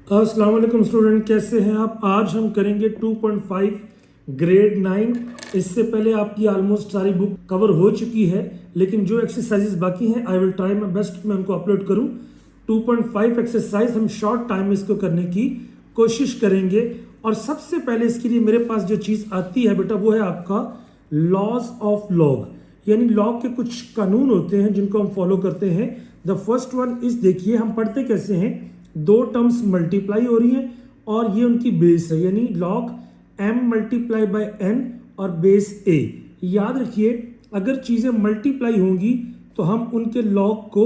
अस्सलाम वालेकुम स्टूडेंट, कैसे हैं आप। आज हम करेंगे 2.5 ग्रेड 9। इससे पहले आपकी ऑलमोस्ट सारी बुक कवर हो चुकी है, लेकिन जो एक्सरसाइजेस बाकी हैं I will try my best मैं उनको अपलोड करूं। 2.5 एक्सरसाइज हम शॉर्ट टाइम में इसको करने की कोशिश करेंगे। और सबसे पहले इसके लिए मेरे पास जो चीज़ आती है बेटा वो है आपका लॉज ऑफ लॉग, यानी लॉग के कुछ कानून होते हैं जिनको हम फॉलो करते हैं। द फर्स्ट वन इज, देखिए हम पढ़ते कैसे हैं, दो टर्म्स मल्टीप्लाई हो रही हैं और ये उनकी बेस है, यानी log m multiply by n और बेस a। याद रखिए अगर चीज़ें मल्टीप्लाई होंगी तो हम उनके लॉग को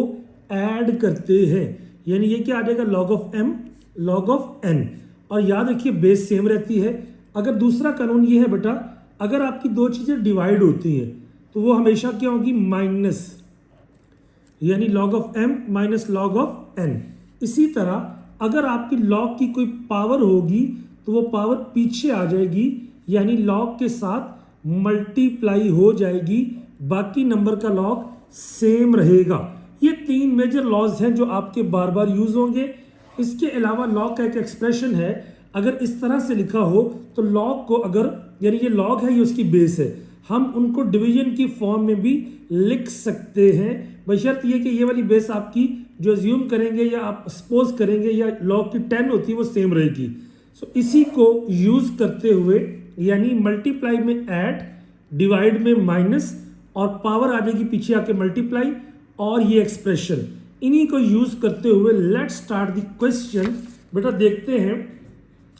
ऐड करते हैं, यानी ये क्या आ जाएगा, log of m log of n। और याद रखिए बेस सेम रहती है। अगर दूसरा कानून ये है बेटा, अगर आपकी दो चीज़ें डिवाइड होती हैं तो वो हमेशा क्या होगी, माइनस, यानी log of m minus log of n। इसी तरह अगर आपकी लॉग की कोई पावर होगी तो वो पावर पीछे आ जाएगी, यानी लॉग के साथ मल्टीप्लाई हो जाएगी, बाकी नंबर का लॉग सेम रहेगा। ये तीन मेजर लॉज हैं जो आपके बार बार यूज होंगे। इसके अलावा लॉग का एक एक्सप्रेशन है, अगर इस तरह से लिखा हो तो लॉग को अगर, यानी ये लॉग है ये उसकी बेस है, हम उनको डिवीजन की फॉर्म में भी लिख सकते हैं, बशर्त ये कि ये वाली बेस आपकी जो अज्यूम करेंगे या आप सपोज करेंगे या लॉग की 10 होती है वो सेम रहेगी। सो इसी को यूज करते हुए, यानी मल्टीप्लाई में ऐड, डिवाइड में माइनस और पावर आ जाएगी पीछे आके मल्टीप्लाई, और ये एक्सप्रेशन, इन्हीं को यूज करते हुए लेट्स स्टार्ट द क्वेश्चन। बेटा देखते हैं,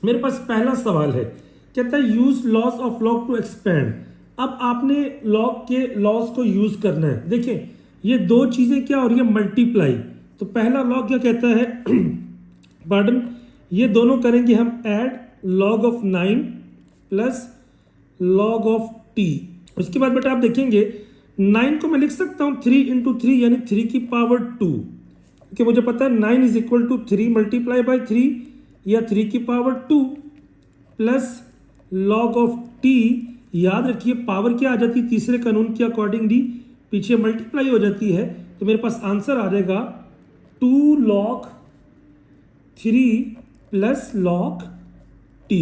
मेरे पास पहला सवाल है, कहता है use laws of log to expand. अब आपने लॉग के लॉज को यूज करना है। देखिए ये दो चीजें क्या हो रही है, मल्टीप्लाई। तो पहला लॉग क्या कहता है पार्डन, ये दोनों करेंगे हम add, log of 9 plus log of t। उसके बाद बेटा आप देखेंगे 9 को मैं लिख सकता हूँ 3 इंटू 3, यानी 3 की पावर 2, क्योंकि मुझे पता है 9 is equal to 3 multiply by 3 या 3 की power 2 plus log of t। याद रखिए पावर क्या आ जाती है, तीसरे कानून के अकॉर्डिंगली पीछे मल्टीप्लाई हो जाती है, तो मेरे पास आंसर आ जाएगा 2 log 3 प्लस लॉग t।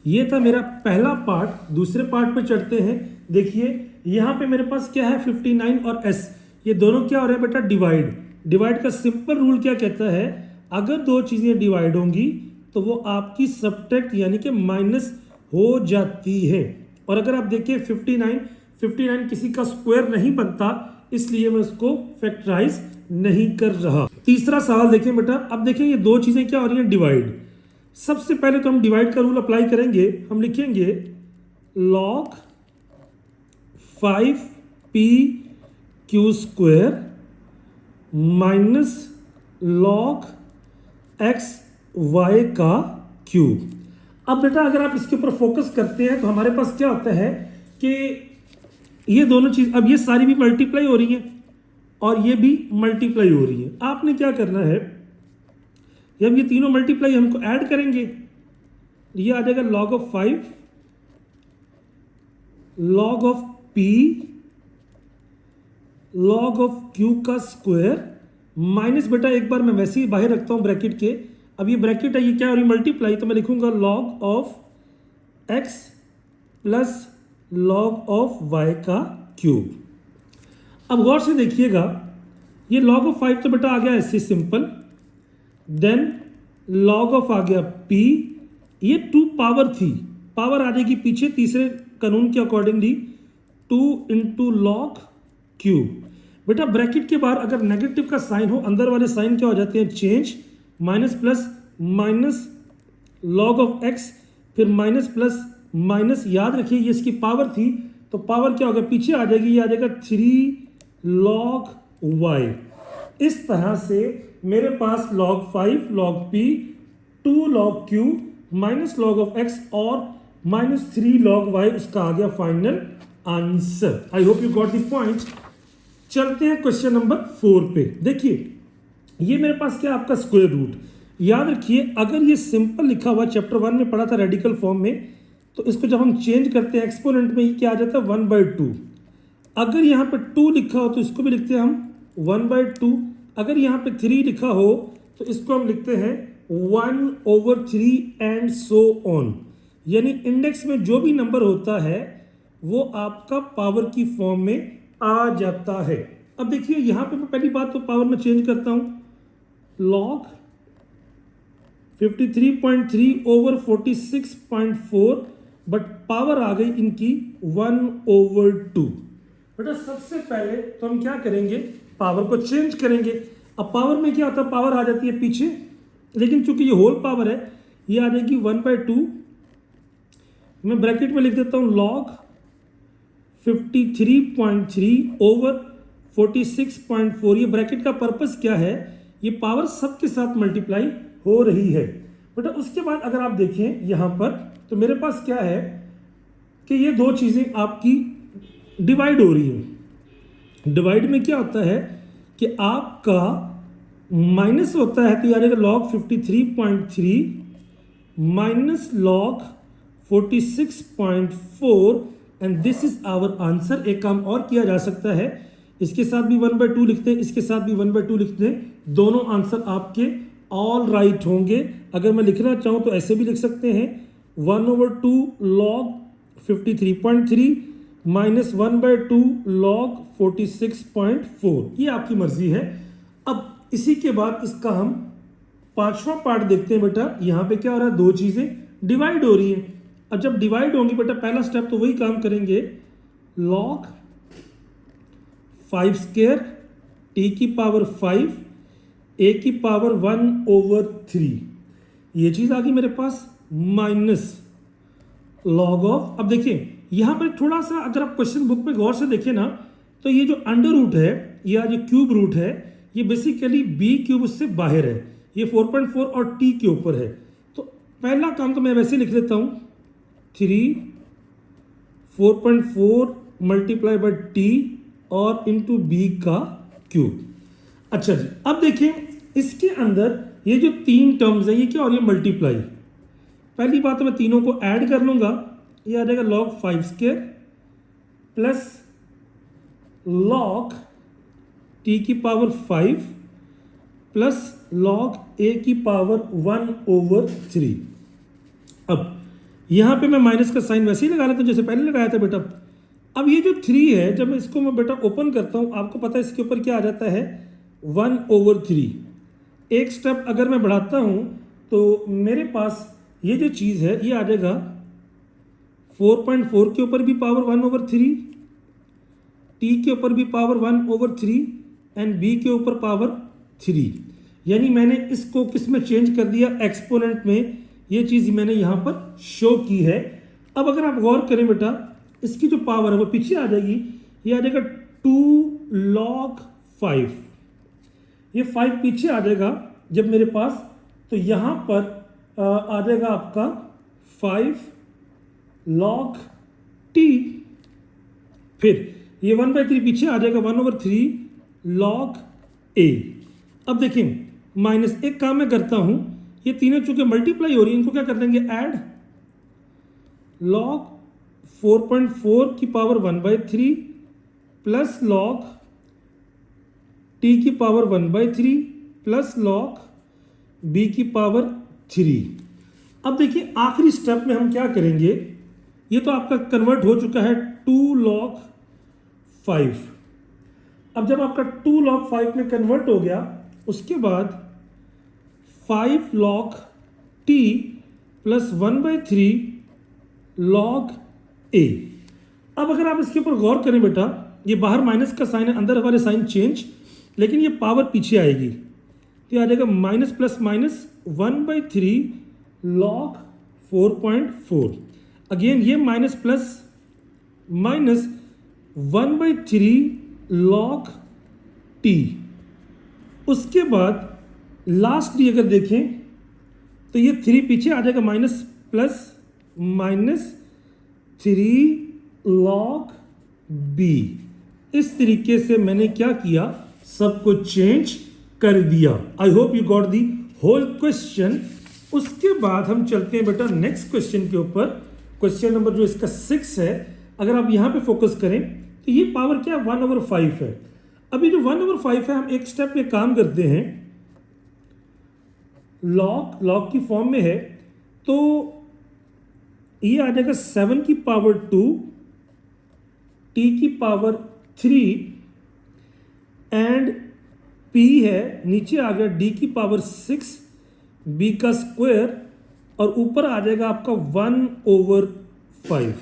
ये था मेरा पहला पार्ट। दूसरे पार्ट पे चढ़ते हैं। देखिए यहाँ पे मेरे पास क्या है, 59 और s, ये दोनों क्या हो रहे हैं बेटा, डिवाइड। डिवाइड का सिंपल रूल क्या कहता है, अगर दो चीज़ें डिवाइड होंगी तो वो आपकी सब्ट्रैक्ट यानी कि माइनस हो जाती है। और अगर आप देखिए 59 किसी का स्क्वायर नहीं बनता, इसलिए मैं उसको फैक्टराइज नहीं कर रहा। तीसरा सवाल देखें बेटा, अब देखें ये दो चीजें क्या हो रही हैं, डिवाइड। सबसे पहले तो हम डिवाइड का रूल अप्लाई करेंगे। हम लिखेंगे log 5p Q square minus log x y का क्यूब। अब बेटा अगर आप इसके ऊपर फोकस करते हैं तो हमारे पास क्या होता है कि ये दोनों चीज, अब ये सारी भी मल्टीप्लाई हो रही है और ये भी मल्टीप्लाई हो रही है। आपने क्या करना है, जब ये तीनों मल्टीप्लाई हमको ऐड करेंगे, ये आ जाएगा log of 5 log of p log of q का स्क्वायर माइनस, बेटा एक बार मैं वैसे ही बाहर रखता हूं ब्रैकेट के। अब ये ब्रैकेट है, ये क्या हो रही है, मल्टीप्लाई, तो मैं लिखूंगा log of x plus log of y का क्यूब। अब गौर से देखिएगा, ये log ऑफ 5 तो बेटा आ गया ऐसे सिंपल, देन log ऑफ आ गया p, ये 2 पावर थी, पावर आ जाएगी पीछे तीसरे कानून के अकॉर्डिंगली 2 इंटू लॉग क्यूब। बेटा ब्रैकेट के बाहर अगर नेगेटिव का साइन हो, अंदर वाले साइन क्या हो जाते हैं, change, minus plus minus log of x, फिर माइनस प्लस माइनस। याद रखिए ये इसकी पावर थी, तो पावर क्या होगा, पीछे आ जाएगी, ये आ जाएगा 3 log y। इस तरह से मेरे पास log 5 log p 2 log q minus log of x और माइनस 3 log y, उसका आ गया final answer. I hope you got the point. चलते हैं क्वेश्चन नंबर 4 पे। देखिए ये मेरे पास क्या, आपका स्क्वायर रूट। याद रखिए अगर ये सिंपल लिखा हुआ, चैप्टर 1 में पढ़ा था रेडिकल फॉर्म में, तो इसको जब हम चेंज करते हैं एक्सपोनेंट में, ये क्या आ जाता है 1/2। अगर यहाँ पे 2 लिखा हो तो इसको भी लिखते हैं हम 1/2। अगर यहाँ पे 3 लिखा हो तो इसको हम लिखते हैं 1/3 एंड सो ऑन। यानी इंडेक्स में जो भी नंबर होता है वो आपका पावर की फॉर्म में आ जाता है। अब देखिए यहां पे मैं पहली बात तो पावर में चेंज करता हूं, log 53.3/46.4, बट पावर आ गई इनकी 1/2। बेटा सबसे पहले तो हम क्या करेंगे, पावर को चेंज करेंगे। अब पावर में क्या होता है, पावर आ जाती है पीछे, लेकिन चूंकि ये होल पावर है ये आ जाएगी 1/2। मैं ब्रैकेट में लिख देता हूं log 53.3/46.4। ये ब्रैकेट का पर्पस क्या है, ये पावर सबके साथ मल्टीप्लाई हो रही है। बेटा उसके बाद अगर आप देखें यहां पर तो मेरे पास क्या है कि ये दो चीजें आपकी डिवाइड हो रही है। डिवाइड में क्या होता है कि आपका माइनस होता है तो ये आ जाएगा log 53.3 minus log 46.4 and this is our answer. एक काम और किया जा सकता है, इसके साथ भी 1/2 लिखते हैं, इसके साथ भी 1/2 लिखते हैं, दोनों आंसर आपके ऑल राइट होंगे। अगर मैं लिखना चाहूं तो ऐसे भी लिख सकते हैं 1/2 log 53.3 माइनस 1/2 log 46.4, ये आपकी मर्जी है। अब इसी के बाद इसका हम पांचवा पार्ट देखते हैं। बेटा यहां पे क्या हो रहा है, दो चीजें डिवाइड हो रही हैं। अब जब डिवाइड होंगी बेटा पहला स्टेप तो वही काम करेंगे, log 5² t की पावर 5 a की पावर 1/3, ये चीज आ गई मेरे पास, माइनस log ऑफ। अब देखिए यहां पर थोड़ा सा अगर आप क्वेश्चन बुक में गौर से देखें ना तो ये जो अंडर रूट है या जो क्यूब रूट है ये बेसिकली b क्यूब उससे बाहर है, ये 4.4 और t के ऊपर है। तो पहला काम तो मैं वैसे लिख लेता हूं 3 4.4 मल्टीप्लाई बाय t और इंटू b का क्यूब। अच्छा जी, अब देखिए इसके अंदर ये जो तीन टर्म्स है ये क्या हो रही है, मल्टीप्लाई। पहली बात तो मैं तीनों को ऐड कर लूंगा, ये आ जाएगा log 5² प्लस log t की पावर 5 प्लस log a की पावर 1/3। अब यहां पे मैं माइनस का साइन वैसे ही लगा लेता हूं जैसे पहले लगाया था बेटा। अब ये जो 3 है जब मैं इसको मैं बेटा ओपन करता हूं, आपको पता है इसके ऊपर क्या आ जाता है 1/3। एक स्टेप अगर मैं बढ़ाता हूं तो मेरे पास ये जो चीज है ये आ जाएगा 4.4 के ऊपर भी पावर 1/3, t के ऊपर भी पावर 1/3 एंड b के ऊपर पावर 3। यानी मैंने इसको किस में चेंज कर दिया, एक्सपोनेंट में। ये चीज मैंने यहां पर शो की है। अब अगर आप गौर करें बेटा इसकी जो पावर है वो पीछे आ जाएगी, ये आ जाएगा 2 log 5, ये 5 पीछे आ जाएगा जब मेरे पास, तो यहां पर आ जाएगा आपका 5 log t, फिर ये 1/3 पीछे आ जाएगा 1/3 log a। अब देखिए माइनस, एक काम मैं करता हूं, ये तीनों चूंकि मल्टीप्लाई हो रही है इनको क्या कर देंगे ऐड, log 4.4 की पावर 1/3 प्लस log t की पावर 1/3 प्लस log b की पावर 3। अब देखिए आखिरी स्टेप में हम क्या करेंगे, ये तो आपका कन्वर्ट हो चुका है 2 log 5। अब जब आपका 2 log 5 में कन्वर्ट हो गया उसके बाद 5 log t plus 1/3 log a। अब अगर आप इसके ऊपर गौर करें बेटा, ये बाहर माइनस का साइन है, अंदर वाले साइन चेंज, लेकिन ये पावर पीछे आएगी, तो आ जाएगा minus plus minus 1/3 log 4.4। Again ये minus plus minus 1/3 log t। उसके बाद लास्टली अगर देखें तो ये 3 पीछे आ जाएगा, minus plus minus 3 log b। इस तरीके से मैंने क्या किया, सब कुछ चेंज कर दिया। I hope you got the whole question. उसके बाद हम चलते हैं बेटा नेक्स्ट क्वेश्चन के ऊपर। क्वेश्चन नंबर जो इसका 6 है, अगर आप यहां पे फोकस करें तो ये पावर क्या 1/5 है। अभी जो 1/5 है हम एक स्टेप में काम करते हैं, लॉग की फॉर्म में है, तो ये आ जाएगा 7 की पावर 2 टी की पावर 3 एंड पी है, नीचे आ गया डी की पावर 6 बी का स्क्वायर और ऊपर आ जाएगा आपका 1/5।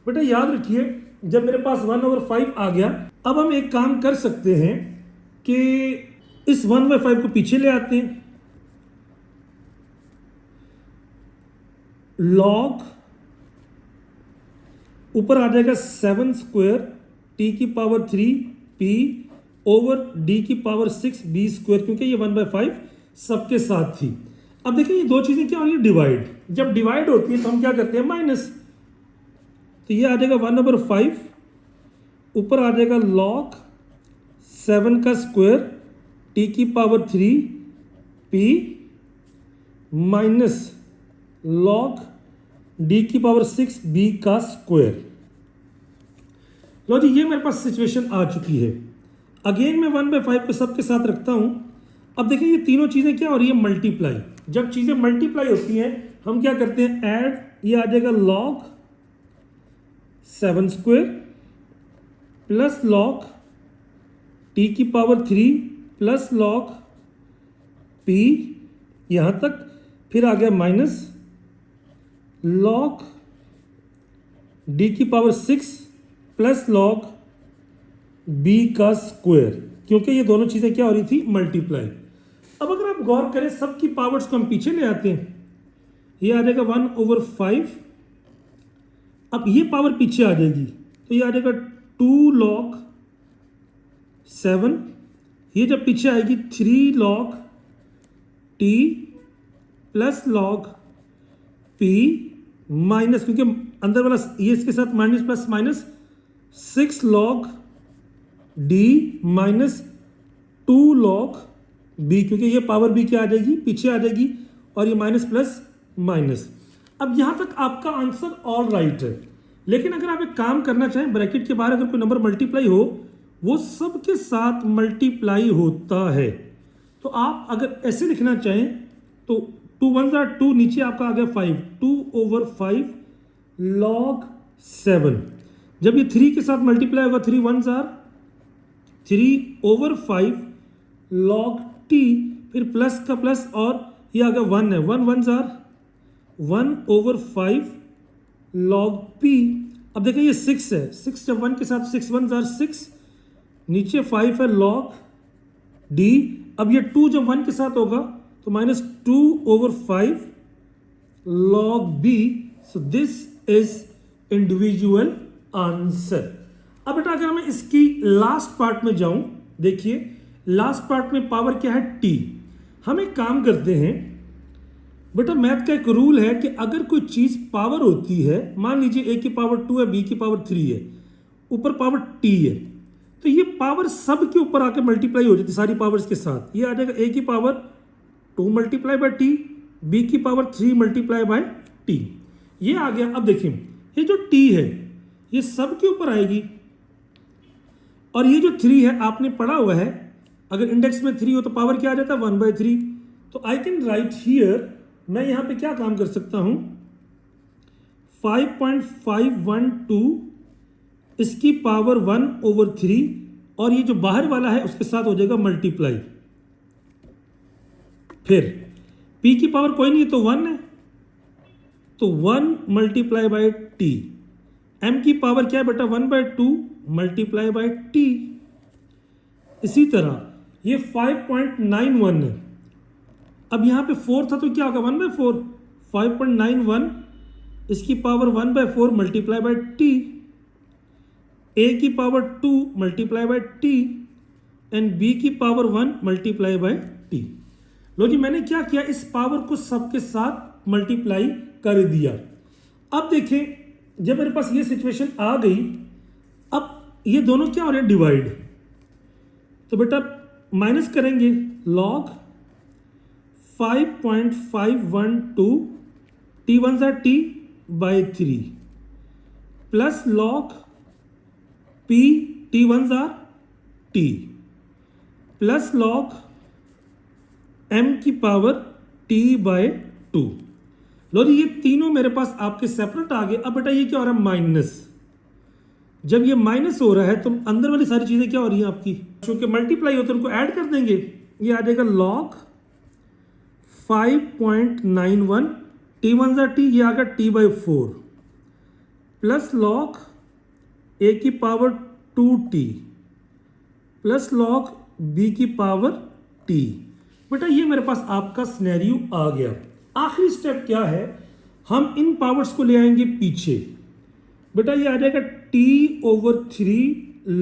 बेटा याद रखिए, जब मेरे पास 1/5 आ गया, अब हम एक काम कर सकते हैं कि इस 1/5 को पीछे ले आते हैं। लॉग ऊपर आ जाएगा 7 स्क्वायर टी की पावर 3 पी ओवर डी की पावर 6 बी स्क्वायर, क्योंकि ये 1/5 सबके साथ थी। अब देखिए ये दो चीजें क्या हो रही है, डिवाइड। जब डिवाइड होती है तो हम क्या करते हैं, माइनस। तो ये आ जाएगा 1/5, ऊपर आ जाएगा लॉग 7 का स्क्वायर टी की power 3 P minus log D की पावर 6 बी का स्क्वायर। लो जी, ये मेरे पास सिचुएशन आ चुकी है। अगेन मैं 1/5 को सबके साथ रखता हूं। अब देखिए ये तीनों चीजें क्या हो रही है, मल्टीप्लाई। जब चीजें मल्टीप्लाई होती हैं हम क्या करते हैं, ऐड। ये आ जाएगा log 7 square plus log T की पावर 3 प्लस लॉग पी यहां तक, फिर आ गया माइनस लॉग डी की पावर 6 प्लस लॉग बी का स्क्वायर, क्योंकि ये दोनों चीजें क्या हो रही थी, मल्टीप्लाई। अब अगर आप गौर करें, सबकी पावर्स को हम पीछे ले आते हैं। ये आ जाएगा 1/5। अब ये पावर पीछे आ जाएगी तो ये आ जाएगा 2 लॉग 7। ये जब पीछे आएगी 3 log T plus log P minus, क्योंकि अंदर वाला ये इसके साथ minus plus minus 6 log D minus 2 log B, क्योंकि ये पावर बी क्या आ जाएगी, पीछे आ जाएगी, और ये माइनस प्लस माइनस। अब यहां तक आपका आंसर ऑल राइट है। लेकिन अगर आप एक काम करना चाहें, ब्रैकेट के बाहर अगर कोई नंबर मल्टीप्लाई हो, वो सबके साथ मल्टीप्लाई होता है। तो आप अगर ऐसे लिखना चाहें तो 2 1s are 2, नीचे आपका आ गया 5, 2/5 log 7। जब ये 3 के साथ मल्टीप्लाई होगा, 3 1s are 3/5 log t, फिर प्लस का प्लस और ये आ गया 1 है, 1 1s are 1/5 log p। अब देखिए ये 6 है, 6 जब 1 के साथ 6 1s are 6, नीचे 5 है log d। अब ये 2 जब 1 के साथ होगा तो minus 2/5 log b। So this is individual answer. अब बेटा अगर मैं इसकी लास्ट पार्ट में जाऊं, देखिए लास्ट पार्ट में पावर क्या है, t। हम एक काम करते हैं बेटा, मैथ का एक रूल है कि अगर कोई चीज पावर होती है, मान लीजिए a की पावर 2 है, b की पावर 3 है, ऊपर पावर t है, तो ये पावर सब के ऊपर आके मल्टीप्लाई हो जाती है सारी पावर्स के साथ। ये आ जाएगा a की power 2 multiply by t, b की पावर 3 मल्टीप्लाई बाय t। ये आ गया। अब देखिए ये जो t है ये सब के ऊपर आएगी, और ये जो 3 है आपने पढ़ा हुआ है, अगर इंडेक्स में 3 हो तो पावर क्या आ जाता है, 1/3। तो आई कैन राइट हियर, मैं यहां पे क्या काम कर सकता हूं, 5.512 इसकी पावर 1/3, और ये जो बाहर वाला है उसके साथ हो जाएगा मल्टीप्लाई। फिर p की पावर कोई नहीं है तो 1 है, तो 1 मल्टीप्लाई बाय t। m की पावर क्या है बेटा, 1/2 मल्टीप्लाई बाय t। इसी तरह ये 5.91 है। अब यहां पे 4 था तो क्या होगा, 1/4। 5.91 इसकी power 1/4 multiply by t। a की power 2 multiply by t and b की पावर 1 मल्टीप्लाई बाय t। लो जी, मैंने क्या किया, इस पावर को सबके साथ मल्टीप्लाई कर दिया। अब देखें जब मेरे पास ये सिचुएशन आ गई, अब ये दोनों क्या हो रहे हैं, डिवाइड। तो बेटा माइनस करेंगे, log 5.512 t 1s are t by 3 plus log p t 1s are t plus log m की पावर t/2। लो जी, ये तीनों मेरे पास आपके सेपरेट आ गए। अब बेटा ये क्या हो रहा है, माइनस। जब ये माइनस हो रहा है तो अंदर वाली सारी चीजें क्या हो रही हैं आपकी, क्योंकि मल्टीप्लाई होते हैं उनको ऐड कर देंगे। ये आ जाएगा log 5.91, t1 ज़ा टी, ये आ गया t/4 प्लस log a की power 2t plus log b की पावर t। बेटा ये मेरे पास आपका सिनेरियो आ गया। आखिरी स्टेप क्या है, हम इन पावर्स को ले आएंगे पीछे। बेटा ये आ जाएगा t/3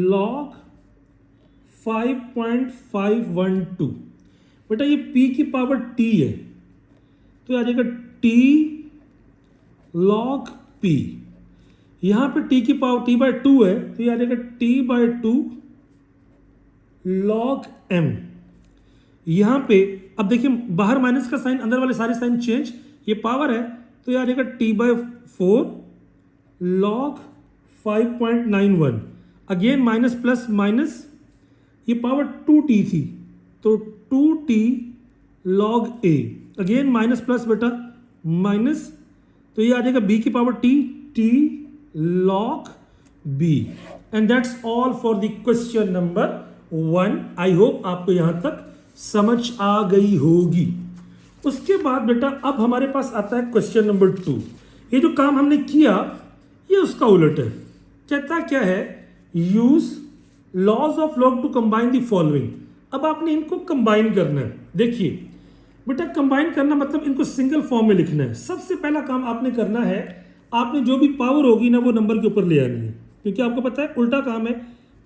log 5.512। बेटा ये p की पावर t है तो ये आ जाएगा t log p। यहां पे t की पावर t/2 है तो ये आ जाएगा t/2 log m। यहां पे अब देखिए बाहर माइनस का साइन, अंदर वाले सारे साइन चेंज, ये पावर है तो ये आ जाएगा t/4 log 5.91। Again minus plus minus, ये पावर 2t थी तो 2t log a। Again minus plus बेटा माइनस, तो ये आ जाएगा b की power t log b। And that's all for the question number 1। I hope आपको यहां तक समझ आ गई होगी। उसके बाद बेटा अब हमारे पास आता है क्वेश्चन नंबर 2। ये जो काम हमने किया ये उसका उलट है। कहता क्या है, use laws of log to combine the following. अब आपने इनको कंबाइन करना है। देखिए बेटा कंबाइन करना मतलब इनको सिंगल फॉर्म में लिखना है। सबसे पहला काम आपने करना है, आपने जो भी पावर होगी ना वो नंबर के ऊपर ले आनी है, क्योंकि आपको पता है उल्टा काम है।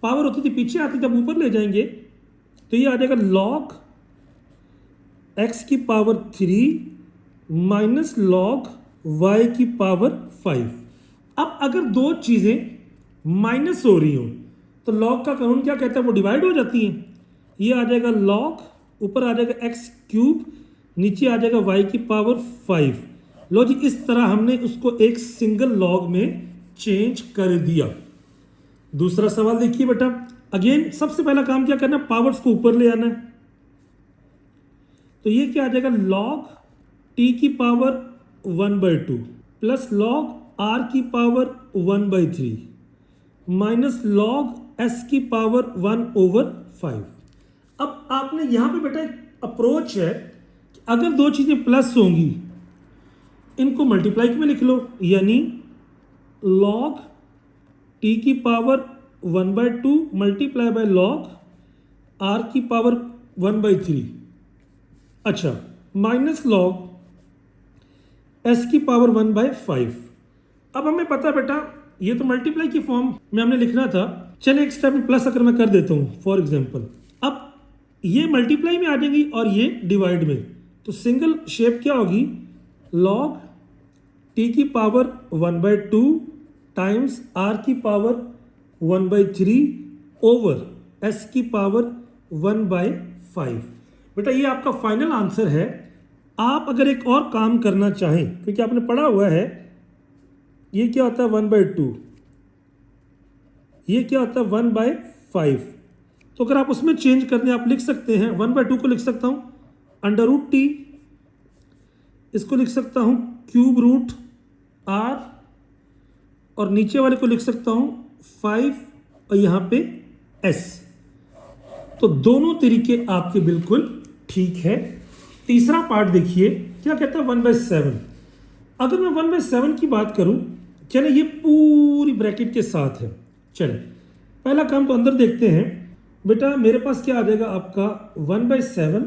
पावर होती थी पीछे आती, जब ऊपर ले जाएंगे तो ये आ जाएगा log x की पावर 3 माइनस log y की पावर 5। अब अगर दो चीजें माइनस हो रही हो तो log का कानून क्या कहता है, वो डिवाइड हो जाती हैं। ये आ जाएगा log, ऊपर आ जाएगा x क्यूब, नीचे आ जाएगा y की पावर 5। लो जी, इस तरह हमने उसको एक सिंगल log में चेंज कर दिया। दूसरा सवाल देखिए बेटा, अगेन सबसे पहला काम क्या करना है, पावर्स को ऊपर ले आना है। तो ये क्या आ जाएगा, log t की पावर 1/2 प्लस log r की पावर 1/3 माइनस log s की पावर 1/5। अब आपने यहां पे बेटा एक अप्रोच है कि अगर दो चीजें प्लस होंगी इनको मल्टीप्लाई में लिख लो, यानी log t की power 1/2 multiply by log r की पावर 1/3। अच्छा, माइनस log s की पावर 1/5। अब हमें पता बेटा ये तो मल्टीप्लाई की फॉर्म में हमने लिखना था। चलिए एक स्टेप में प्लस अगर मैं कर देता हूँ फॉर एग्जांपल, अब ये मल्टीप्लाई में आ जाएंगी और ये डिवाइड में, तो सिंगल शेप क्या होगी, log t की पावर 1/2 टाइम्स r की पावर 1/3 ओवर s की पावर 1/5। बेटा ये आपका फाइनल आंसर है। आप अगर एक और काम करना चाहें, क्योंकि आपने पढ़ा हुआ है ये क्या होता है 1/2, ये क्या होता है 1/5, तो अगर आप उसमें चेंज करने आप लिख सकते हैं 1/2 को लिख सकता हूं √t, इसको लिख सकता हूं क्यूब रूट r, और नीचे वाले को लिख सकता हूं 5 और यहां पे s। तो दोनों तरीके आपके बिल्कुल ठीक है। तीसरा पार्ट देखिए क्या कहता है 1/7। अगर मैं 1/7 की बात करूं, चले ये पूरी ब्रैकेट के साथ है। चले पहला काम तो अंदर देखते हैं। बेटा मेरे पास क्या आ जाएगा आपका 1/7,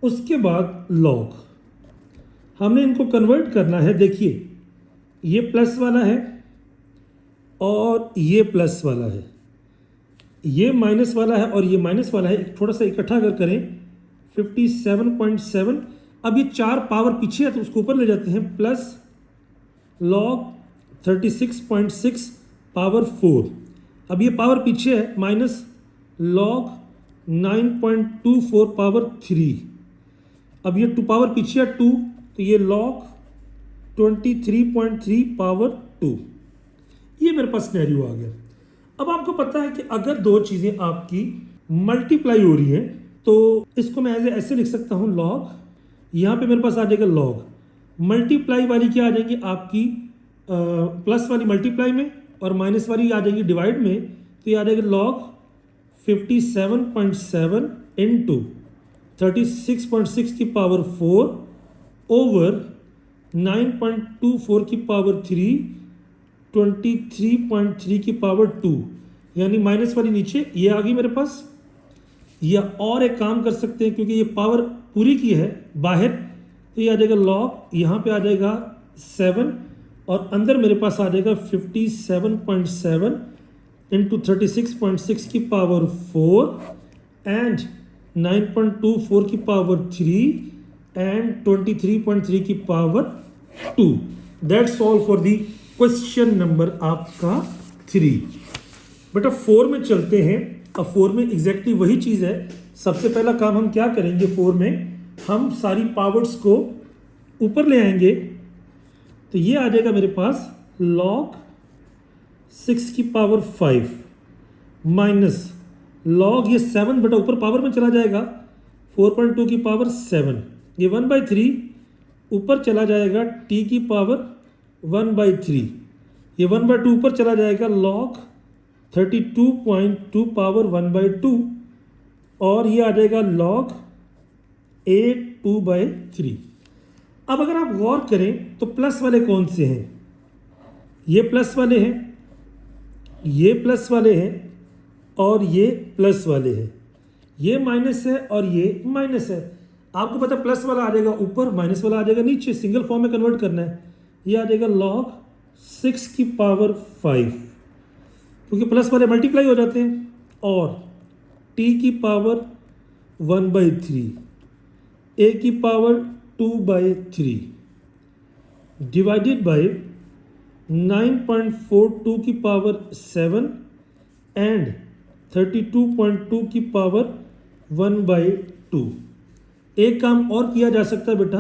उसके बाद log, हमने इनको कन्वर्ट करना है। देखिए ये प्लस वाला है और ये प्लस वाला है, ये माइनस वाला है और ये माइनस वाला है। थोड़ा सा इकट्ठा अगर करें 57.7। अब ये चार पावर पीछे है तो उसको ऊपर ले जाते हैं, प्लस log 36.6 पावर 4। अब ये पावर पीछे है, माइनस log 9.24 पावर 3। अब ये 2 पावर पीछे है 2, तो ये log 23.3 पावर 2। ये मेरे पास सिनेरियो आ गया। अब आपको पता है कि अगर दो चीजें आपकी मल्टीप्लाई हो रही हैं तो इसको मैं ऐसे लिख सकता हूं log यहाँ पे मेरे पास आ जाएगा लॉग, मल्टीप्लाई वाली क्या आ जाएगी आपकी प्लस वाली मल्टीप्लाई में और माइनस वाली आ जाएगी डिवाइड में, तो ये आ जाएगा लॉग 57.7 इंटू 36.6 की पावर 4 ओवर 9.24 की पावर 3 23.3 की पावर 2, यानी माइनस वाली नीचे ये आ गई मेरे पास। या और एक काम कर सकते हैं क्योंकि ये पावर पूरी की है बाहर, तो ये आ जाएगा लॉग, यहाँ पे आ जाएगा 7 और अंदर मेरे पास आ जाएगा 57.7 इंटू 36.6 की पावर 4 एंड 9.24 की पावर 3 एंड 23.3 की power 2। That's all for the question number आपका 3। बेटा 4 में चलते हैं। अब 4 में एग्जैक्टली वही चीज़ है। सबसे पहला काम हम क्या करेंगे, 4 में हम सारी पावर्स को ऊपर ले आएंगे, तो ये आ जाएगा मेरे पास log 6 की पावर 5 माइनस log ये 7 बेटा ऊपर पावर में चला जाएगा 4.2 की पावर 7, ये 1/3 ऊपर चला जाएगा t की पावर 1/3, ये 1/2 ऊपर चला जाएगा log 32.2 पावर 1/2 और ये आ जाएगा log 8 2/3। अब अगर आप गौर करें तो प्लस वाले कौन से हैं, ये प्लस वाले हैं, ये प्लस वाले हैं और ये प्लस वाले हैं, ये माइनस है और ये माइनस है। आपको पता प्लस वाला आ जाएगा ऊपर, माइनस वाला आ जाएगा नीचे, सिंगल फॉर्म में कन्वर्ट करना है। ये आ जाएगा log 6 की पावर 5 क्योंकि प्लस वाले मल्टीप्लाई हो जाते हैं, और t की पावर 1/3, a की पावर 2/3 डिवाइडेड बाय 9.42 की पावर 7 एंड 32.2 की पावर 1/2। एक काम और किया जा सकता है बेटा,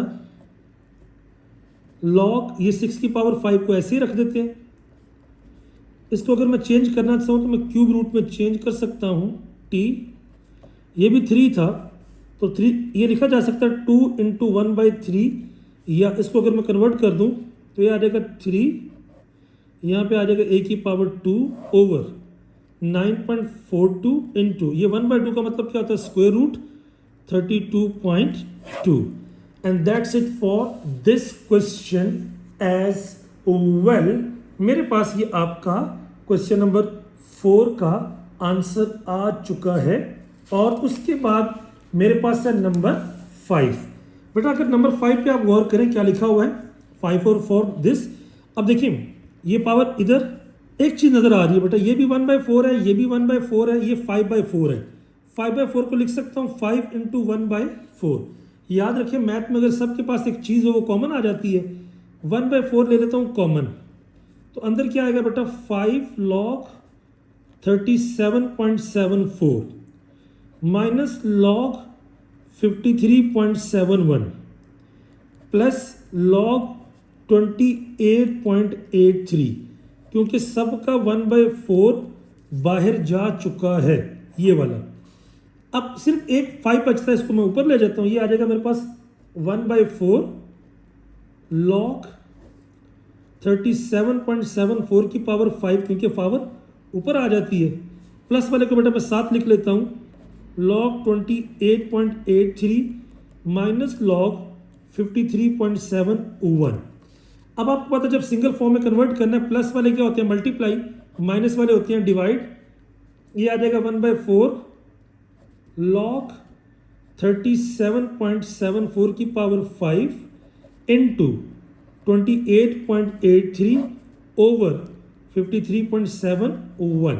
log ये 6 की पावर 5 को ऐसे ही रख देते हैं। इसको अगर मैं चेंज करना चाहूँ तो मैं क्यूब रूट में चेंज कर सकता हूँ। t ये भी 3 था तो 3 ये लिखा जा सकता है 2 इंटू 1/3, या इसको अगर मैं कन्वर्ट कर दूँ तो ये आ जाएगा 3, यहाँ पे आ जाएगा a की पावर 2 ओवर 9.42 इंटू ये 1/2 का मतलब क्या होता है square root 32.2। And that's it for this question as well. मेरे पास ये आपका क्वेश्चन नंबर 4 का आंसर आ चुका है। और उसके बाद मेरे पास है नंबर 5। बेटा अगर नंबर 5 पे आप गौर करें क्या लिखा हुआ है, 5 और 4 दिस। अब देखिए ये पावर इधर एक चीज़ नज़र आ रही है बेटा, ये भी 1/4 है, ये भी 1/4 है, ये 5/4 है। 5/4 को लिख सकता हूँ 5 इंटू 1/4। याद रखें मैथ में अगर सबके पास एक चीज़ हो वो कॉमन आ जाती है। 1/4 ले लेता हूँ कॉमन, तो अंदर क्या आएगा बेटा 5 log 37.74 minus log 53.71 plus log 28.83, क्योंकि सबका 1/4 बाहर जा चुका है ये वाला। अब सिर्फ एक 5 बचता है, इसको मैं ऊपर ले जाता हूँ। ये आ जाएगा मेरे पास 1/4 log 37.74 की पावर 5, क्योंकि पावर ऊपर आ जाती है। प्लस वाले को बेटा मैं 7 लिख लेता हूँ, log 28.83 माइनस log 53.71। अब आपको पता है जब सिंगल फॉर्म में कन्वर्ट करना है, प्लस वाले क्या होते हैं मल्टीप्लाई, माइनस वाले होते हैं डिवाइड। ये आ जाएगा 1/4 log 37.74 की पावर 5 इंटू 28.83 ओवर 53.71।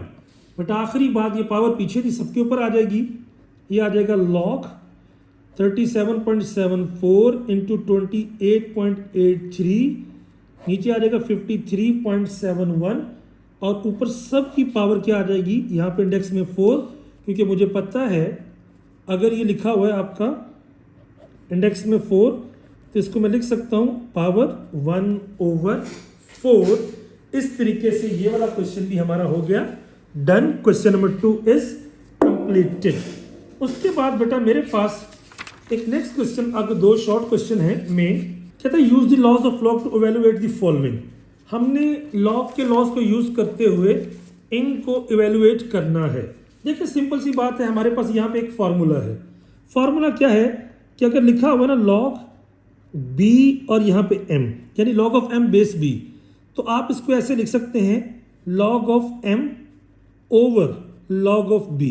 बट आखिरी बात ये पावर पीछे थी सबके ऊपर आ जाएगी। ये आ जाएगा log 37.74 इंटू 28.83, नीचे आ जाएगा 53.71 और ऊपर सब की पावर क्या आ जाएगी यहाँ पे इंडेक्स में 4, क्योंकि मुझे पता है अगर ये लिखा हुआ है आपका इंडेक्स में 4 तो इसको मैं लिख सकता हूँ पावर 1/4। इस तरीके से ये वाला क्वेश्चन भी हमारा हो गया done. Question number 2 is completed. उसके बाद बेटा मेरे पास एक नेक्स्ट क्वेश्चन, आपके दो शॉर्ट क्वेश्चन है में, कहता है use the laws of log to evaluate the following. हमने लॉग के लॉज को यूज करते हुए इनको इवेलुएट करना है। देखिए सिंपल सी बात है, हमारे पास यहाँ पे एक फार्मूला है। फार्मूला क्या है कि अगर लिखा हुआ ना लॉग b और यहाँ पे m, यानी log of m base b, तो आप इसको ऐसे लिख सकते हैं log of m over log of b,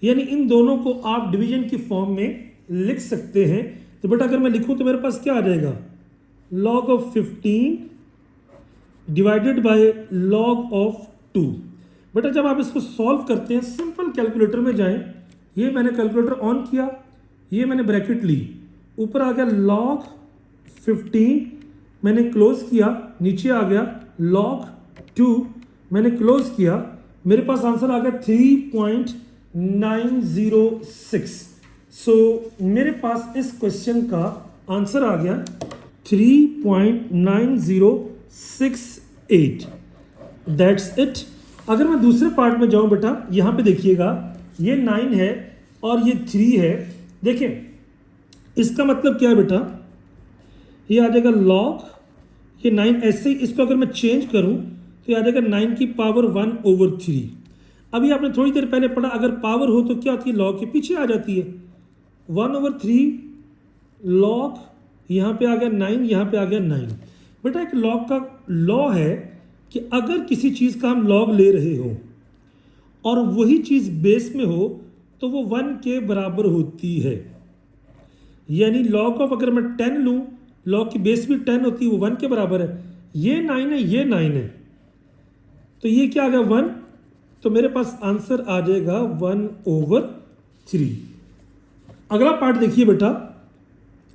यानी इन दोनों को आप डिवीजन की फॉर्म में लिख सकते हैं। तो बेटा अगर मैं लिखूं तो मेरे पास क्या आ जाएगा, log of 15 divided by log of 2। बेटा जब आप इसको सॉल्व करते हैं सिंपल कैलकुलेटर में जाएं, ये मैंने कैलकुलेटर ऑन किया, ये मैंने ब्रैकेट ली, ऊपर आ गया लॉग 15, मैंने क्लोज किया, नीचे आ गया लॉग 2, मैंने क्लोज किया, मेरे पास आंसर आ गया 3.906। सो मेरे पास इस क्वेश्चन का आंसर आ गया 3.9068। That's it. अगर मैं दूसरे पार्ट में जाऊं बेटा, यहाँ पे देखिएगा ये 9 है और ये 3 है। देखिए इसका मतलब क्या है बेटा, ये आ जाएगा लॉग, ये 9 ऐसे ही, इसको अगर मैं चेंज करूं तो ये आ जाएगा 9 की पावर 1/3। अभी आपने थोड़ी देर पहले पढ़ा, अगर पावर हो तो क्या होती है, लॉग के पीछे आ जाती है। 1/3 लॉग, यहाँ पे आ गया 9, यहाँ पे आ गया 9। बेटा एक लॉग का लॉ है कि अगर किसी चीज़ का हम लॉग ले रहे हो और वही चीज़ बेस में हो तो वो 1 के बराबर होती है। यानी लॉग ऑफ अगर मैं 10 लूँ, लॉग की बेस भी 10 होती है, वो 1 के बराबर है। ये 9 है, ये 9 है, तो ये क्या आ गया 1, तो मेरे पास आंसर आ जाएगा 1/3। अगला पार्ट देखिए बेटा,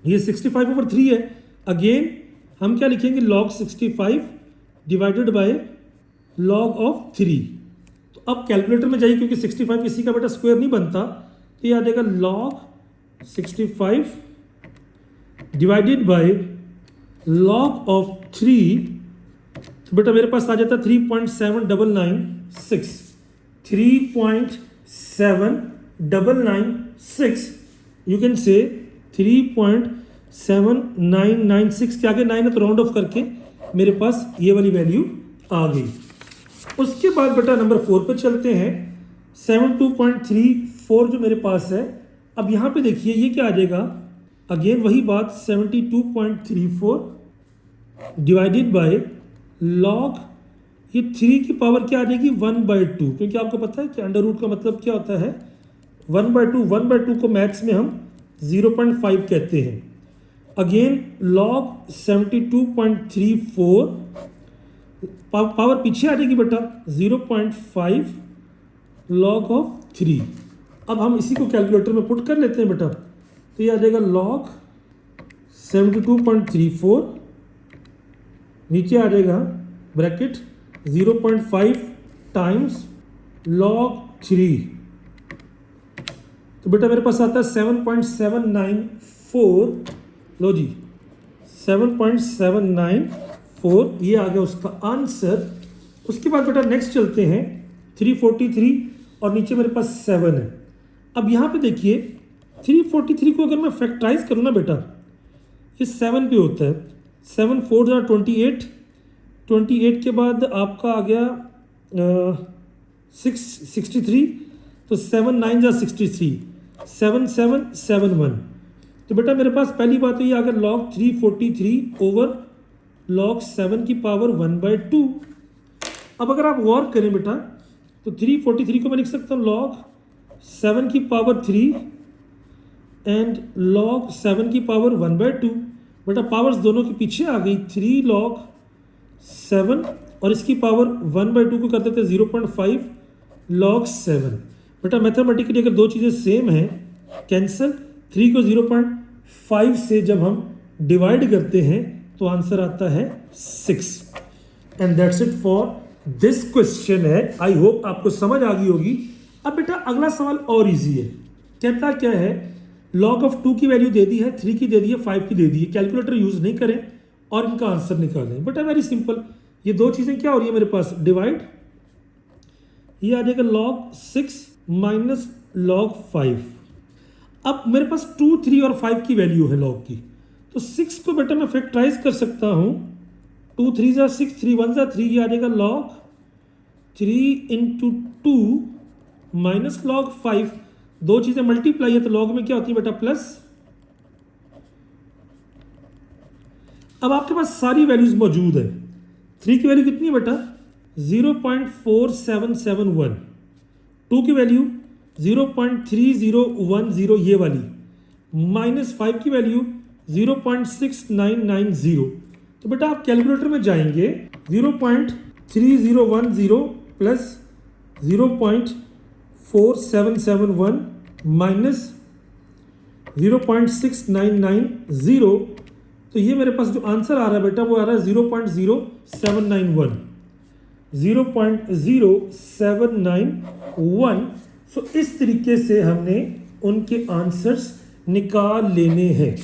ये 65/3 है। अगेन हम क्या लिखेंगे, log 65 divided by log of 3। तो अब कैलकुलेटर में जाइए, क्योंकि 65 किसी का बेटा स्क्वायर नहीं बनता, तो ये आ जाएगा log 65 divided by log of 3। तो बेटा मेरे पास आ जाता है 3.7996। 3.7996, यू कैन से 3.7996 के आगे 9 है तो राउंड ऑफ करके मेरे पास ये वाली वैल्यू आ गई। उसके बाद बेटा नंबर 4 पे चलते हैं। 72.34 जो मेरे पास है, अब यहाँ पे देखिए ये क्या आ जाएगा, अगेन वही बात, 72.34 डिवाइडेड बाय लॉग, ये 3 की पावर क्या आ जाएगी 1/2, क्योंकि आपको पता है कि अंडर रूट का मतलब क्या होता है 1/2। 1/2 को मैथ्स में हम 0.5 कहते हैं। अगेन लॉग 72.34 पावर पीछे आ जाएगी बेटा 0.5 लॉग ऑफ 3। अब हम इसी को कैलकुलेटर में पुट कर लेते हैं बेटा, तो ये आ जाएगा लॉग 72.34, नीचे आ जाएगा ब्रैकेट 0.5 टाइम्स लॉग 3, तो बेटा मेरे पास आता है 7.794। लो जी 7.794, ये आ गया उसका आंसर। उसके बाद बेटा नेक्स्ट चलते हैं 343 और नीचे मेरे पास 7 है। अब यहाँ पे देखिए 343 को अगर मैं फैक्टराइज करूँ ना बेटा, ये 7 पे होता है। 7 4 28, 28 के बाद आपका आ गया 63, तो 7 9 63, 7 7 7 1। तो बेटा मेरे पास पहली बात तो ये अगर लॉग 343 ओवर लॉग 7 की पावर 1/2। अब अगर आप गौर करें बेटा, तो 343 को मैं लिख सकता हूँ लॉग 7 की पावर 3 एंड लॉग 7 की पावर 1/2। बेटा पावर्स दोनों के पीछे आ गई, 3 लॉग 7 और इसकी पावर 1/2 को कर देते 0.5 लॉग 7। बेटा मैथमेटिकली अगर दो चीज़ें सेम हैं कैंसिल, 3 को 0.5 से जब हम डिवाइड करते हैं तो आंसर आता है 6। And that's it for this question है। आई होप आपको समझ आ गई होगी। अब बेटा अगला सवाल और इजी है। कहता क्या है, लॉग ऑफ 2 की वैल्यू दे दी है, 3 की दे दी है, 5 की दे दी है। कैलकुलेटर यूज नहीं करें और इनका आंसर निकालें। बेटा वेरी सिंपल, ये दो चीज़ें क्या हो रही है मेरे पास, डिवाइड, ये आ जाएगा लॉग 6 माइनस लॉग 5। अब मेरे पास 2, 3 और 5 की वैल्यू है लॉग की, तो 6 को बेटा मैं फैक्टराइज कर सकता हूँ। 2 3 ज़ा 6, 3 1 ज़ा 3, ये आ जाएगा लॉग 3 इंटू 2 माइनस लॉग 5। दो चीज़ें मल्टीप्लाई है तो लॉग में क्या होती है बेटा, प्लस। अब आपके पास सारी वैल्यूज मौजूद है। 3 की वैल्यू कितनी है बेटा, 0.4771। 2 की वैल्यू 0.3010, ये वाली, माइनस 5 की वैल्यू 0.6990। तो बेटा आप कैलकुलेटर में जाएंगे, 0.3010 प्लस 0.4771 माइनस 0.6990, तो ये मेरे पास जो आंसर आ रहा है बेटा वो आ रहा है 0.0791, 0.0791। सो इस तरीके से हमने उनके आंसर्स निकाल लेने हैं।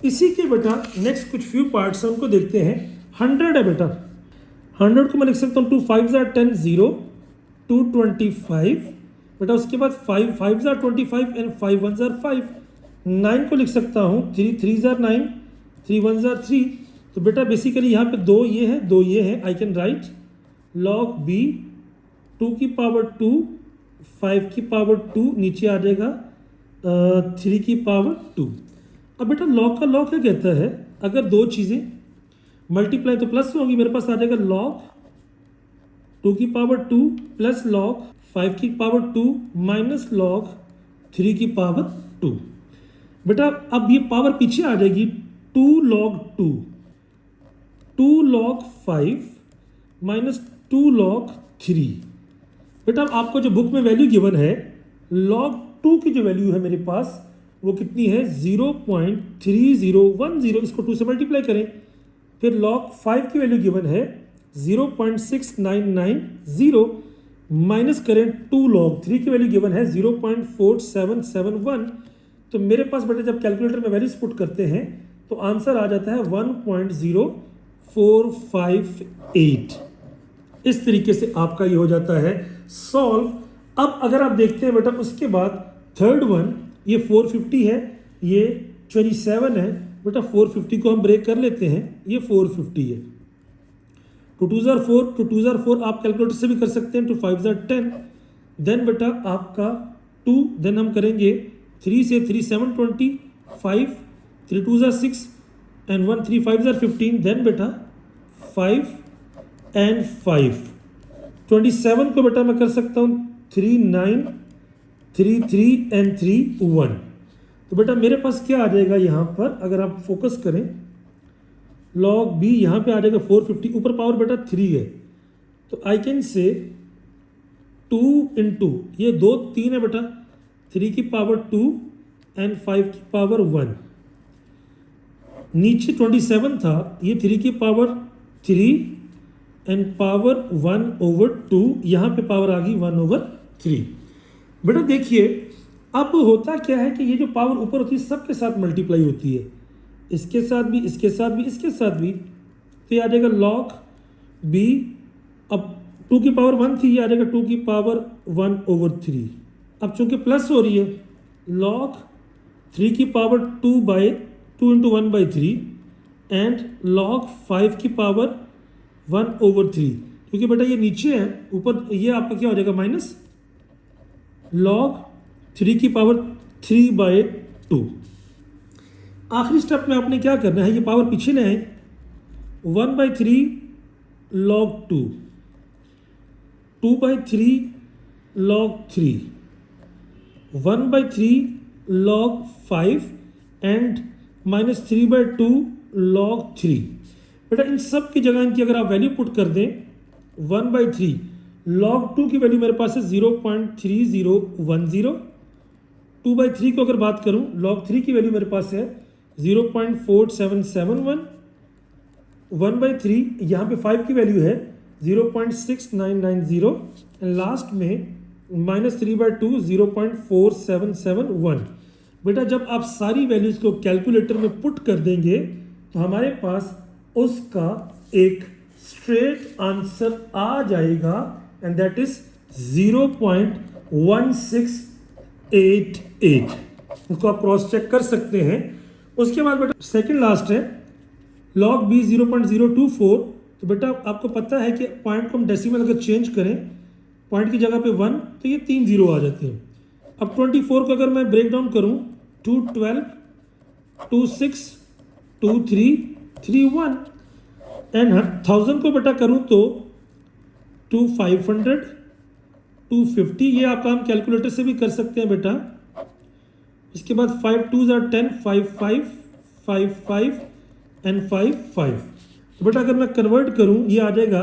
इसी के बेटा नेक्स्ट कुछ फ्यू पार्ट्स हैं, उनको देखते हैं। 100 है बेटा, 100 को मैं लिख सकता हूँ 2 5 ज़ा 10 0, 225 बेटा। उसके बाद 5 5 ज़ा 25 एंड 5 1 ज़ा 5। 9 को लिख सकता हूँ 3 3 ज़ा 9, 3 1 ज़ा 3। तो बेटा बेसिकली यहाँ पे 2 ये है, 2 ये है। I can write log B 2 की पावर 2, 5 की पावर 2, नीचे आ जाएगा 3 की पावर 2। अब बेटा लॉग का लॉग क्या कहता है, अगर दो चीज़ें मल्टीप्लाई तो प्लस होगी, मेरे पास आ जाएगा लॉग 2 की पावर 2 प्लस लॉग 5 की पावर 2 माइनस लॉग 3 की पावर 2। बेटा अब ये पावर पीछे आ जाएगी, 2 log 2, 2 log 5 माइनस 2 log 3। बेटा आपको जो बुक में वैल्यू गिवन है, log 2 की जो वैल्यू है मेरे पास वो कितनी है, 0.3010। इसको 2 से मल्टीप्लाई करें। फिर log 5 की वैल्यू गिवन है 0.6990 माइनस करें 2 log 3 की वैल्यू गिवन है 0.4771। तो मेरे पास बेटा जब कैलकुलेटर में वैल्यूज पुट करते हैं तो आंसर आ जाता है 1.0458। इस तरीके से आपका ये हो जाता है सॉल्व। अब अगर आप देखते हैं बेटा उसके बाद थर्ड वन, ये 450 है, ये 27 है बेटा। 450 को हम ब्रेक कर लेते हैं, ये 450 है। 2 2 ज़ा 4, 2 2 ज़ा 4 आप कैलकुलेटर से भी कर सकते हैं। 2 5 ज़ा 10, देन बेटा आपका 2, देन हम करेंगे 3 से 3 7 20, 5 3 2 ज़ा 6 एंड 1 3 5 ज़ा 15, देन बेटा 5 एंड 5। 27 को बेटा मैं कर सकता हूँ 3 9 3 3 एंड 3 1। तो बेटा मेरे पास क्या आ जाएगा यहाँ पर, अगर आप फोकस करें, लॉग बी यहाँ पे आ जाएगा 450, ऊपर पावर बेटा 3 है। तो आई कैन से 2 इंटू ये 2 3 है बेटा, 3 की पावर 2 एंड 5 की पावर 1। नीचे 27 था, ये 3 की पावर 3 एंड पावर 1/2, यहाँ पे पावर आ गई 1/3। बेटा देखिए अब होता क्या है कि ये जो पावर ऊपर होती है सबके साथ मल्टीप्लाई होती है, इसके साथ भी, इसके साथ भी, इसके साथ भी। तो ये आ जाएगा लॉग बी, अब 2 की पावर 1 थी, ये आ जाएगा 2 की पावर 1/3। अब चूंकि प्लस हो रही है, लॉग 3 की पावर 2 इंटू 1/3 एंड लॉग 5 की पावर 1/3। क्योंकि बेटा ये नीचे है, ऊपर ये आपका क्या हो जाएगा माइनस लॉग 3 की पावर 3/2। आखिरी स्टेप में आपने क्या करना है, ये पावर पीछे ले आए, 1/3 log 2, 2/3 log 3, 1/3 log 5 and minus 3/2 log 3। बेटा इन सब की जगह इनकी अगर आप वैल्यू पुट कर दें, 1/3 log 2 की वैल्यू मेरे पास है 0.3010। 2/3 को अगर बात करूं, log 3 की वैल्यू मेरे पास है 0.4771। 1/3 यहाँ पे 5 की वैल्यू है 0.6990 एंड लास्ट में माइनस 3/2 0.4771। बेटा जब आप सारी वैल्यूज को कैलकुलेटर में पुट कर देंगे तो हमारे पास उसका एक स्ट्रेट आंसर आ जाएगा एंड दैट इज 0.1688। इसको आप क्रॉस चेक कर सकते हैं। उसके बाद बेटा सेकंड लास्ट है log b 0.024। तो बेटा आपको पता है कि पॉइंट को हम डेसिमल अगर चेंज करें पॉइंट की जगह पे 1 तो ये 3 जीरो आ जाते हैं। अब 24 को अगर मैं ब्रेक डाउन करूँ 2 12 2 6 2 3 3 1 एंड 1000 को बेटा करूँ तो 2 500 250, ये आप काम कैलकुलेटर से भी कर सकते हैं बेटा। इसके बाद 5 2 10 5 5 5 5 एंड 5 5। तो बेटा अगर मैं कन्वर्ट करूं ये आ जाएगा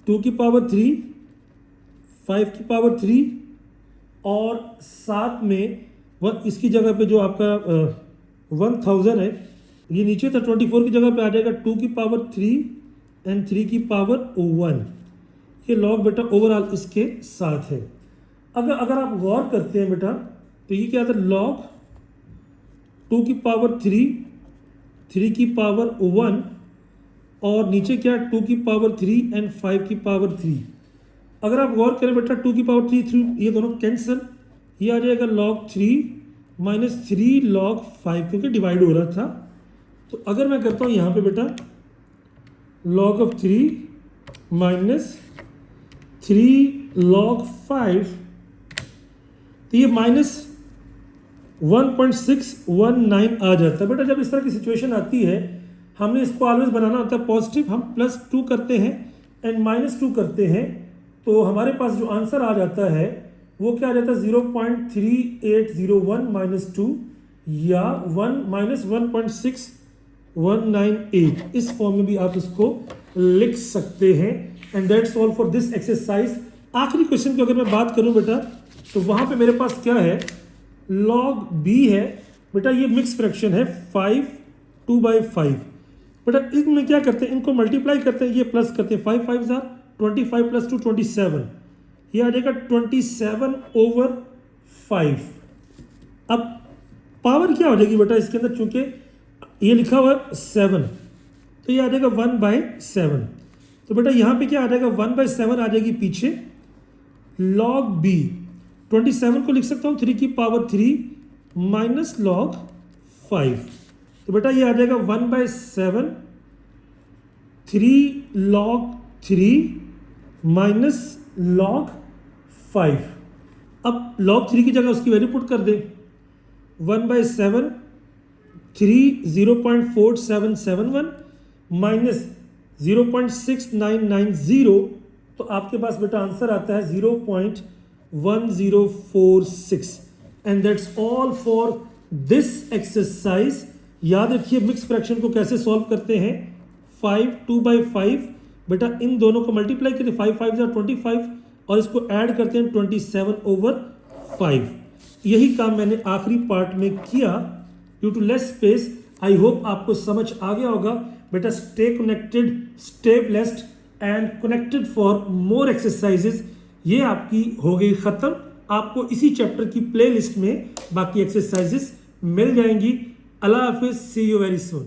2 की पावर 3 5 की पावर 3 और साथ में इसकी जगह पे जो आपका 1000 है ये नीचे था 24 की जगह पे आ जाएगा 2 की पावर 3 एंड 3 की पावर 1। ये लॉग बेटा ओवरऑल इसके साथ है। अगर आप गौर करते हैं बेटा तो ये क्या था लॉग 2 की पावर 3 3 की पावर 1 और नीचे क्या 2 की पावर 3 एंड 5 की पावर 3। अगर आप गौर करें बेटा 2 की पावर 3 3 ये दोनों कैंसिल, ये आ जाएगा log 3 माइनस 3 log 5 क्योंकि डिवाइड हो रहा था। तो अगर मैं करता हूँ यहाँ पे बेटा log of 3 माइनस 3 log 5 तो ये माइनस 1.619 आ जाता है। बेटा जब इस तरह की सिचुएशन आती है हमने इसको ऑलवेज बनाना होता है पॉजिटिव। हम +2 करते हैं एंड -2 करते हैं तो हमारे पास जो आंसर आ जाता है वो क्या आ जाता है 0.3801 -2 या 1-1.6198। इस फॉर्म में भी आप इसको लिख सकते हैं। And that's all for this exercise. आखिरी क्वेश्चन की अगर मैं बात करूं बेटा तो वहां पे मेरे पास क्या है log b है बेटा, ये मिक्स फ्रैक्शन है 5 2/5। बेटा इनमें क्या करते हैं इनको मल्टीप्लाई करते हैं, ये प्लस करते हैं 5 5 25 + 2 27, ये आ जाएगा 27/5। अब पावर क्या हो जाएगी बेटा इसके अंदर, चूंकि ये लिखा हुआ है 7 तो ये आ जाएगा 1/7। तो बेटा यहाँ पे क्या आ जाएगा 1/7 आ जाएगी पीछे। log b 27 को लिख सकता हूँ 3 की पावर 3 माइनस log 5। तो बेटा ये आ जाएगा 1/7 3 log 3 माइनस log 5। अब log 3 की जगह उसकी वैल्यू पुट कर दें 1/7 3 0.4771 माइनस 0.6990 तो आपके पास बेटा आंसर आता है 0.1046। And that's all for this exercise. याद रखिए मिक्स फ्रैक्शन को कैसे सॉल्व करते हैं 5 2/5 बेटा इन दोनों को मल्टीप्लाई करते 5 5 25 और इसको ऐड करते हैं 27/5। यही काम मैंने आखिरी पार्ट में किया due to less space. I hope आपको समझ आ गया होगा बेटा। Stay connected, stay blessed and connected for more exercises. ये आपकी हो गई ख़त्म। आपको इसी चैप्टर की प्लेलिस्ट में बाकी एक्सरसाइजेज मिल जाएंगी। अल्लाह हाफिज़, सी यू वेरी सून।